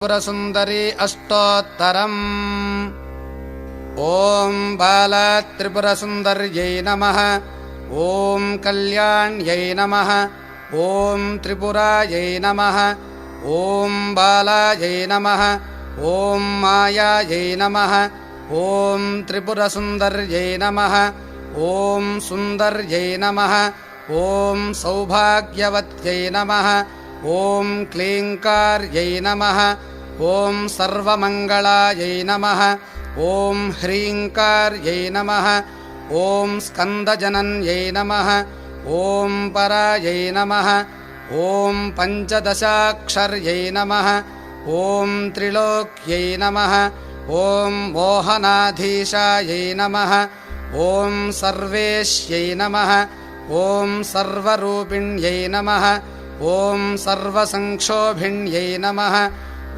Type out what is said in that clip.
त्रिपुरसुन्दरी अष्टोत्तरम्। ॐ बालत्रिपुरसुन्दर्यै नमः। ॐ कल्याण्यै नमः। ॐ त्रिपुरायै नमः। ॐ बालायै नमः। ॐ मायायै नमः। ॐ त्रिपुरसुन्दर्यै नमः। ॐ सुन्दर्यै नमः। ॐ सौभाग्यवत्यै नमः। ॐ क्लीङ्कार्यै नमः। ॐ सर्वमङ्गलायै नमः। ॐ ह्रीङ्कार्यै नमः। ॐ स्कन्दजनन्यै नमः। ॐ परायै नमः। ॐ पञ्चदशाक्षर्यै नमः। ॐ त्रिलोक्यै नमः। ॐ मोहनाधीशायै नमः। ॐ सर्वेश्यै नमः। ॐ सर्वरूपिण्यै नमः। ॐ सर्वसंक्षोभिण्यै नमः।